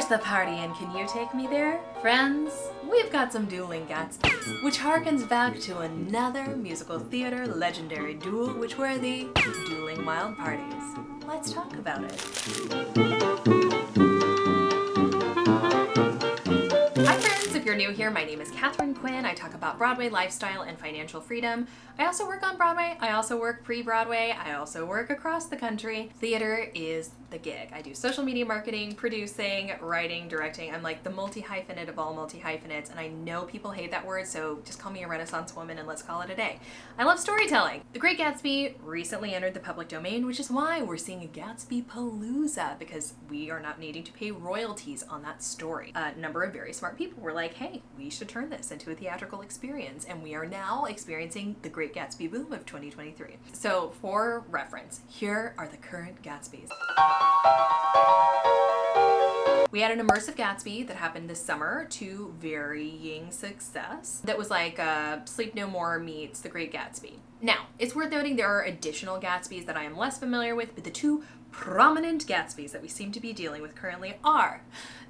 Where's the party and can you take me there? Friends, we've got some Dueling Gatsby, which harkens back to another musical theater legendary duel, which were the Dueling Wild Parties. Let's talk about it. Hi friends, if you're new here, my name is Katharine Quinn. I talk about Broadway lifestyle and financial freedom. I also work on Broadway, I also work pre-Broadway, I also work across the country. Theater is the gig. I do social media marketing, producing, writing, directing. I'm like the multi-hyphenate of all multi-hyphenates, and I know people hate that word, so just call me a Renaissance woman and let's call it a day. I love storytelling. The Great Gatsby recently entered the public domain, which is why we're seeing a Gatsby Palooza, because we are not needing to pay royalties on that story. A number of very smart people were like, hey, we should turn this into a theatrical experience, and we are now experiencing the Great Gatsby boom of 2023. So for reference, here are the current Gatsbys. We had an Immersive Gatsby that happened this summer to varying success. That was like Sleep No More meets The Great Gatsby. Now, it's worth noting there are additional Gatsbys that I am less familiar with, but the two prominent Gatsbys that we seem to be dealing with currently are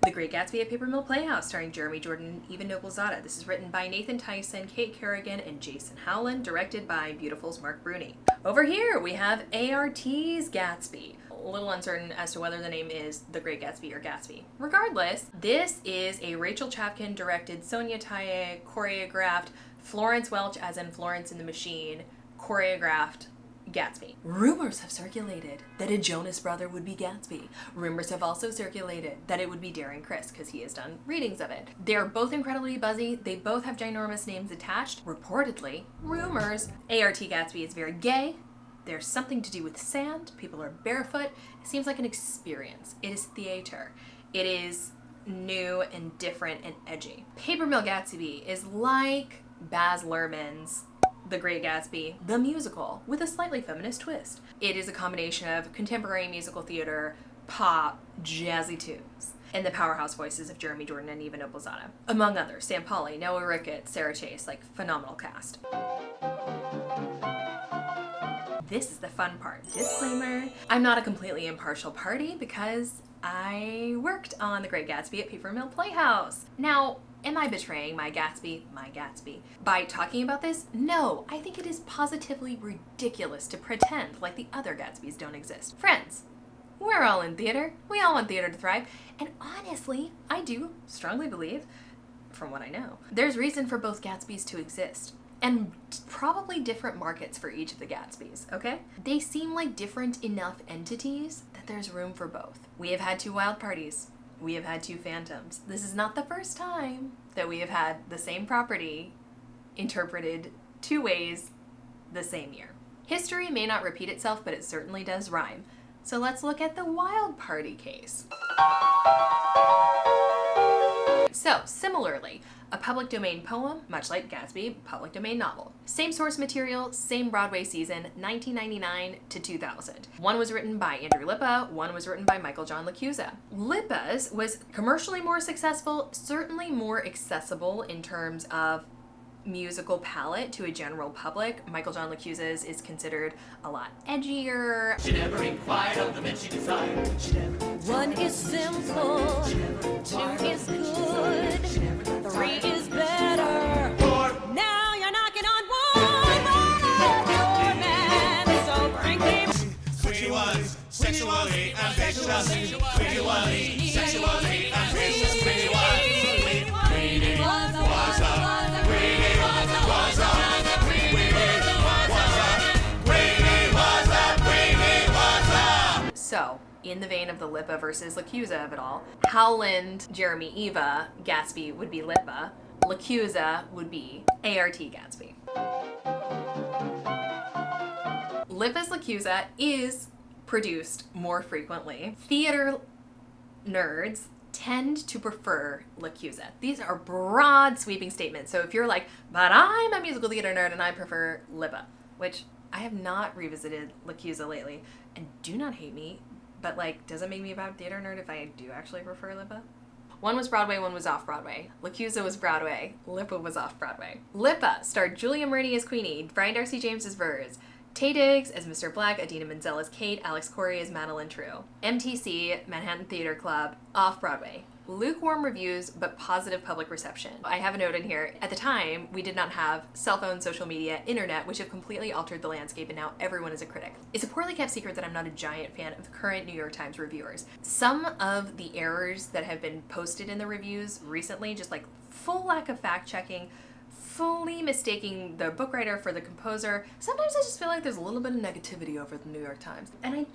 The Great Gatsby at Paper Mill Playhouse, starring Jeremy Jordan and Eva Noblezada. This is written by Nathan Tyson, Kate Kerrigan, and Jason Howland, directed by Beautiful's Mark Bruni. Over here, we have ART's Gatsby. A little uncertain as to whether the name is The Great Gatsby or Gatsby. Regardless, this is a Rachel Chapkin directed, Sonia Taye choreographed, Florence Welch as in Florence and the Machine choreographed Gatsby. Rumors have circulated that a Jonas brother would be Gatsby. Rumors have also circulated that it would be Darren Criss, because he has done readings of it. They're both incredibly buzzy. They both have ginormous names attached. Reportedly, rumors, ART Gatsby is very gay. There's something to do with sand. People are barefoot. It seems like an experience. It is theater. It is new and different and edgy. Paper Mill Gatsby is like Baz Luhrmann's The Great Gatsby, the musical, with a slightly feminist twist. It is a combination of contemporary musical theater, pop, jazzy tunes, and the powerhouse voices of Jeremy Jordan and Eva Noblezada. Among others, Sam Pauly, Noah Rickett, Sarah Chase, like phenomenal cast. This is the fun part. Disclaimer, I'm not a completely impartial party because I worked on The Great Gatsby at Paper Mill Playhouse. Now, am I betraying my Gatsby, by talking about this? No, I think it is positively ridiculous to pretend like the other Gatsbys don't exist. Friends, we're all in theater. We all want theater to thrive. And honestly, I do strongly believe, from what I know, there's reason for both Gatsbys to exist. And probably different markets for each of the Gatsbys, okay? They seem like different enough entities that there's room for both. We have had two wild parties. We have had two phantoms. This is not the first time that we have had the same property interpreted two ways the same year. History may not repeat itself, but it certainly does rhyme. So let's look at the wild party case. So, similarly, a public domain poem, much like Gatsby, public domain novel. Same source material, same Broadway season, 1999 to 2000. One was written by Andrew Lippa, one was written by Michael John LaChiusa. Lippa's was commercially more successful, certainly more accessible in terms of musical palette to a general public. Michael John LaChiusa's is considered a lot edgier. She never inquired of the men she desired. One is simple, two is good, three is better. Four. Now you're knocking on one man, so bring me. Quinn was sexually ambitious. Quinn was sexually ambitious. Quinn So, in the vein of the Lippa versus LaChiusa of it all, Howland, Jeremy, Eva, Gatsby would be Lippa, LaChiusa would be ART Gatsby. Lippa's LaChiusa is produced more frequently. Theater nerds tend to prefer LaChiusa. These are broad sweeping statements. So if you're like, but I'm a musical theater nerd and I prefer Lippa, which I have not revisited LaChiusa lately, and do not hate me, but like, does it make me a bad theater nerd if I do actually prefer Lippa? One was Broadway, one was off-Broadway. LaChiusa was Broadway, Lippa was off-Broadway. Lippa starred Julia Maroney as Queenie, Brian Darcy James as Vers, Taye Diggs as Mr. Black, Idina Menzel as Kate, Alex Corey as Madeline True. MTC, Manhattan Theater Club, off-Broadway. lukewarm reviews but positive public reception. I have a note in here. At the time, we did not have cell phones, social media, internet, which have completely altered the landscape, and now everyone is a critic. It's a poorly kept secret that I'm not a giant fan of current New York Times reviewers. Some of the errors that have been posted in the reviews recently, just like full lack of fact checking, fully mistaking the book writer for the composer. Sometimes I just feel like there's a little bit of negativity over the New York Times. And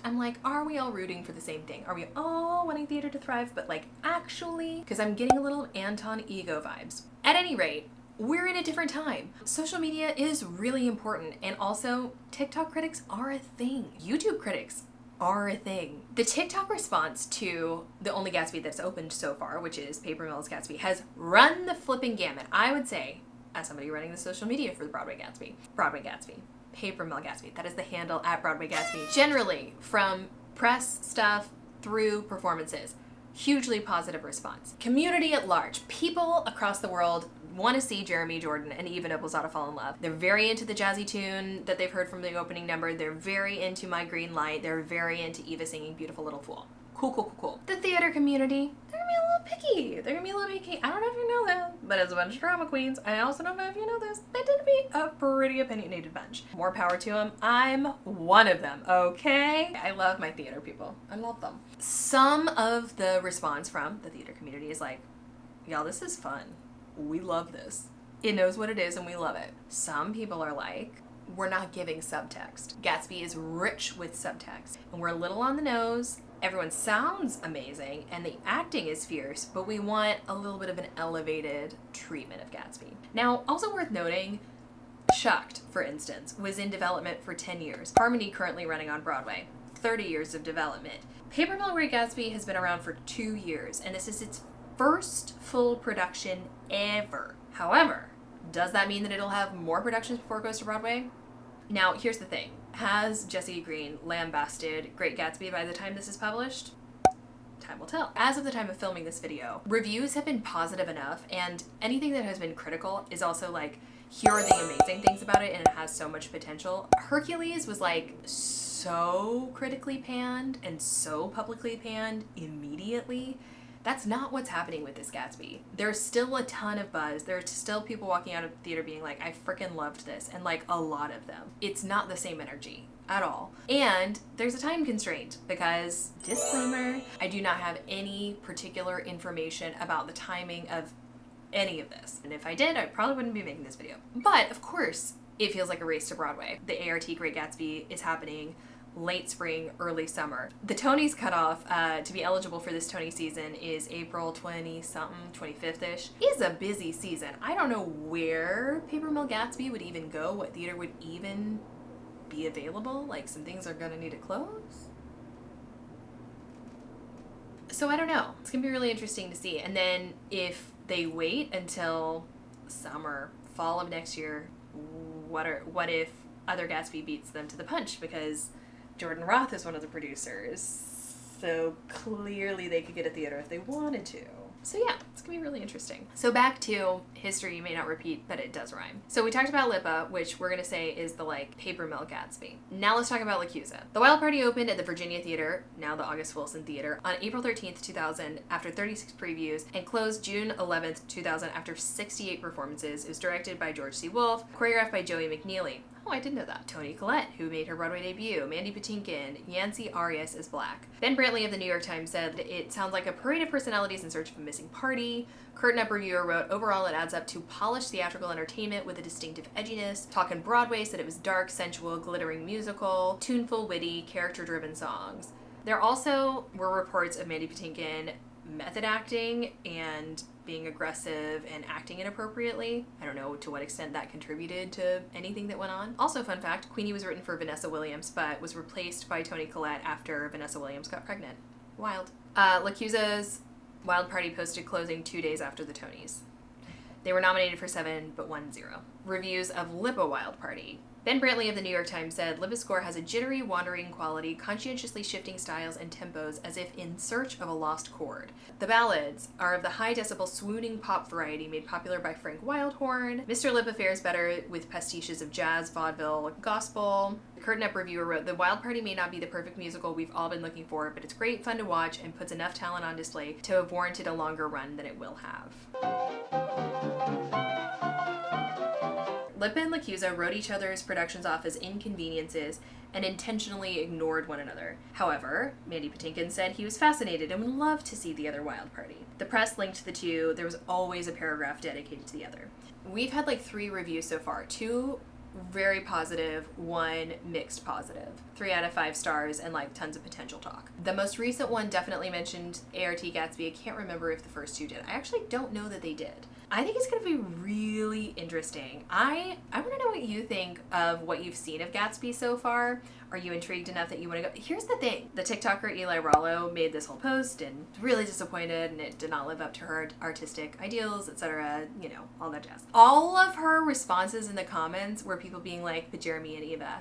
I'm like, are we all rooting for the same thing? Are we all wanting theater to thrive? But like, actually, because I'm getting a little Anton Ego vibes. At any rate, we're in a different time. Social media is really important, and also TikTok critics are a thing. YouTube critics are a thing. The TikTok response to the only Gatsby that's opened so far, which is Paper Mill's Gatsby, has run the flipping gamut. I would say, as somebody running the social media for the Broadway Gatsby, Paper Mill Gatsby, that is the handle at Broadway Gatsby. Generally, from press stuff through performances, hugely positive response. Community at large, people across the world want to see Jeremy Jordan and Eva Noblesato fall in love. They're very into the jazzy tune that they've heard from the opening number. They're very into My Green Light. They're very into Eva singing Beautiful Little Fool. Cool. The theater community, they're gonna be a little picky. I don't know if you know that, but as a bunch of drama queens, I also don't know if you know this, they tend to be a pretty opinionated bunch. More power to them. I'm one of them, okay? I love my theater people. I love them. Some of the response from the theater community is like, y'all, this is fun. We love this. It knows what it is and we love it. Some people are like, we're not giving subtext. Gatsby is rich with subtext, and we're a little on the nose. Everyone sounds amazing and the acting is fierce, but we want a little bit of an elevated treatment of Gatsby. Now, also worth noting, Shucked, for instance, was in development for 10 years. Harmony currently running on Broadway, 30 years of development. Paper Mill Great Gatsby has been around for 2 years, and this is its first full production ever. However, does that mean that it'll have more productions before it goes to Broadway? Now, here's the thing. Has Jesse Green lambasted Great Gatsby by the time this is published? Time will tell. As of the time of filming this video, reviews have been positive enough, and anything that has been critical is also like, here are the amazing things about it and it has so much potential. Hercules was like so critically panned and so publicly panned immediately. That's not what's happening with this Gatsby. There's still a ton of buzz. There's still people walking out of the theater being like, I freaking loved this, and like a lot of them. It's not the same energy at all. And there's a time constraint because, disclaimer, I do not have any particular information about the timing of any of this. And if I did, I probably wouldn't be making this video. But of course, it feels like a race to Broadway. The ART Great Gatsby is happening late spring, early summer. The Tonys cutoff to be eligible for this Tony season is April 20-something, 25th-ish. It's a busy season. I don't know where Paper Mill Gatsby would even go, what theater would even be available. Like, some things are gonna need to close. So I don't know. It's gonna be really interesting to see. And then if they wait until summer, fall of next year, what if Other Gatsby beats them to the punch? Because Jordan Roth is one of the producers, so clearly they could get a theater if they wanted to. So yeah, it's gonna be really interesting. So back to history may not repeat, but it does rhyme. So we talked about Lipa, which we're gonna say is the like Paper Mill Gatsby. Now let's talk about LaChiusa. The Wild Party opened at the Virginia Theater, now the August Wilson Theater, on April 13th, 2000 after 36 previews, and closed June 11th, 2000 after 68 performances. It was directed by George C. Wolfe, choreographed by Joey McNeely. Oh, I didn't know that. Toni Collette, who made her Broadway debut, Mandy Patinkin, Yancey Arias is Black. Ben Brantley of the New York Times said, it sounds like a parade of personalities in search of a missing party. Curtain Up reviewer wrote, overall it adds up to polished theatrical entertainment with a distinctive edginess. Talkin' Broadway said it was dark, sensual, glittering musical, tuneful, witty, character-driven songs. There also were reports of Mandy Patinkin method acting and being aggressive and acting inappropriately. I don't know to what extent that contributed to anything that went on. Also, fun fact, Queenie was written for Vanessa Williams, but was replaced by Toni Collette after Vanessa Williams got pregnant. Wild. LaChiusa's Wild Party posted closing 2 days after the Tonys. They were nominated for 7, but won 0. Reviews of Lip a Wild Party. Ben Brantley of the New York Times said, Lip score has a jittery, wandering quality, conscientiously shifting styles and tempos as if in search of a lost chord. The ballads are of the high-decibel, swooning pop variety made popular by Frank Wildhorn. Mr. Lip fares better with pastiches of jazz, vaudeville, gospel. The Curtain Up reviewer wrote, The Wild Party may not be the perfect musical we've all been looking for, but it's great fun to watch and puts enough talent on display to have warranted a longer run than it will have. Lip and Lacusa wrote each other's productions off as inconveniences and intentionally ignored one another. However, Mandy Patinkin said he was fascinated and would love to see the other Wild Party. The press linked the two. There was always a paragraph dedicated to the other. We've had like 3 reviews so far. 2 very positive, 1 mixed positive. 3 out of 5 stars and like tons of potential talk. The most recent one definitely mentioned ART Gatsby. I can't remember if the first 2 did. I actually don't know that they did. I think it's going to be really interesting. I want to know what you think of what you've seen of Gatsby so far. Are you intrigued enough that you want to go? Here's the thing. The TikToker Eli Rollo made this whole post and was really disappointed and it did not live up to her artistic ideals, etc. You know, all that jazz. All of her responses in the comments were people being like, but Jeremy and Eva.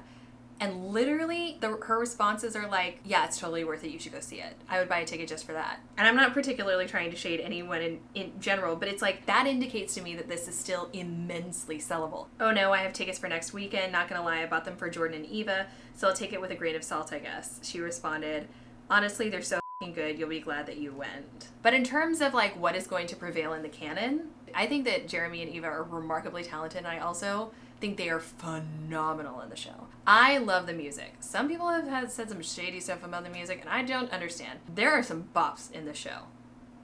And literally, her responses are like, yeah, it's totally worth it. You should go see it. I would buy a ticket just for that. And I'm not particularly trying to shade anyone in general, but it's like, that indicates to me that this is still immensely sellable. Oh no, I have tickets for next weekend. Not gonna lie, I bought them for Jordan and Eva, so I'll take it with a grain of salt, I guess. She responded, honestly, they're so good, you'll be glad that you went. But in terms of like what is going to prevail in the canon, I think that Jeremy and Eva are remarkably talented, and I also think they are phenomenal in the show. I love the music. Some people have said some shady stuff about the music, and I don't understand. There are some bops in the show,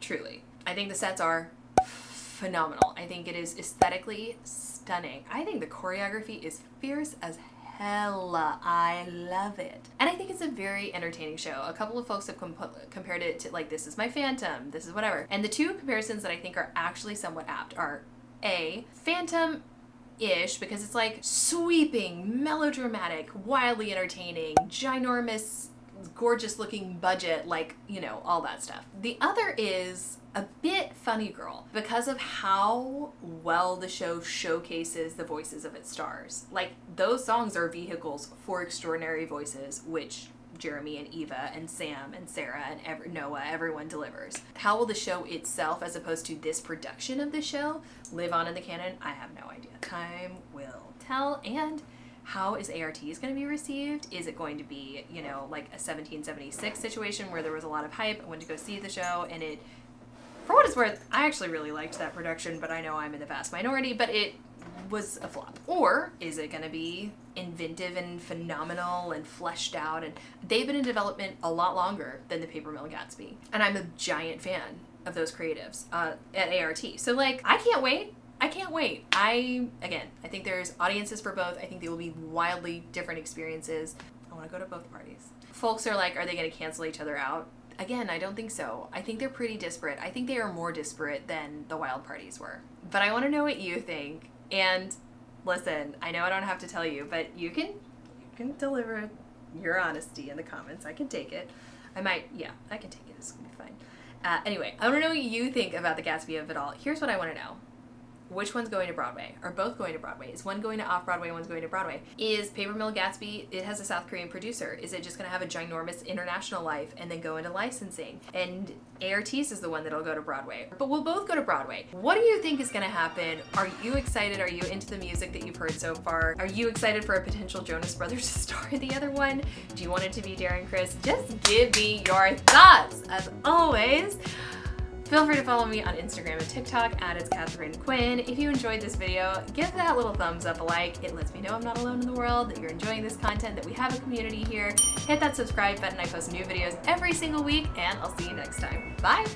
truly. I think the sets are phenomenal. I think it is aesthetically stunning. I think the choreography is fierce as hella. I love it. And I think it's a very entertaining show. A couple of folks have compared it to like, this is my Phantom, this is whatever. And the 2 comparisons that I think are actually somewhat apt are A, Phantom-ish, because it's like sweeping, melodramatic, wildly entertaining, ginormous, gorgeous looking budget, like, you know, all that stuff. The other is a bit funny girl because of how well the show showcases the voices of its stars. Like, those songs are vehicles for extraordinary voices, which Jeremy and Eva and Sam and Sarah and Noah, everyone delivers. How will the show itself, as opposed to this production of the show, live on in the canon? I have no idea. Time will tell. And how is ART's going to be received? Is it going to be, you know, like a 1776 situation where there was a lot of hype? I went to go see the show, and it, for what it's worth, I actually really liked that production, but I know I'm in the vast minority, but it was a flop. Or is it going to be inventive and phenomenal and fleshed out? And they've been in development a lot longer than the Paper Mill Gatsby. And I'm a giant fan of those creatives at ART. So, like, I can't wait. I can't wait. I think there's audiences for both. I think they will be wildly different experiences. I want to go to both parties. Folks are like, are they going to cancel each other out? Again, I don't think so. I think they're pretty disparate. I think they are more disparate than the Wild Parties were. But I want to know what you think. And listen, I know I don't have to tell you, but you can deliver your honesty in the comments. I can take it. I can take it. It's going to be fine. Anyway, I want to know what you think about the Gatsby of it all. Here's what I want to know. Which one's going to Broadway? Are both going to Broadway? Is one going to off-Broadway and one's going to Broadway? Is Paper Mill Gatsby, it has a South Korean producer. Is it just going to have a ginormous international life and then go into licensing? And ART's is the one that'll go to Broadway. But we'll both go to Broadway. What do you think is going to happen? Are you excited? Are you into the music that you've heard so far? Are you excited for a potential Jonas Brothers to star in the other one? Do you want it to be Darren Criss? Just give me your thoughts. As always, feel free to follow me on Instagram and TikTok @it's Katharine Quinn. If you enjoyed this video, give that little thumbs up, a like. It lets me know I'm not alone in the world, that you're enjoying this content, that we have a community here. Hit that subscribe button. I post new videos every single week, and I'll see you next time. Bye!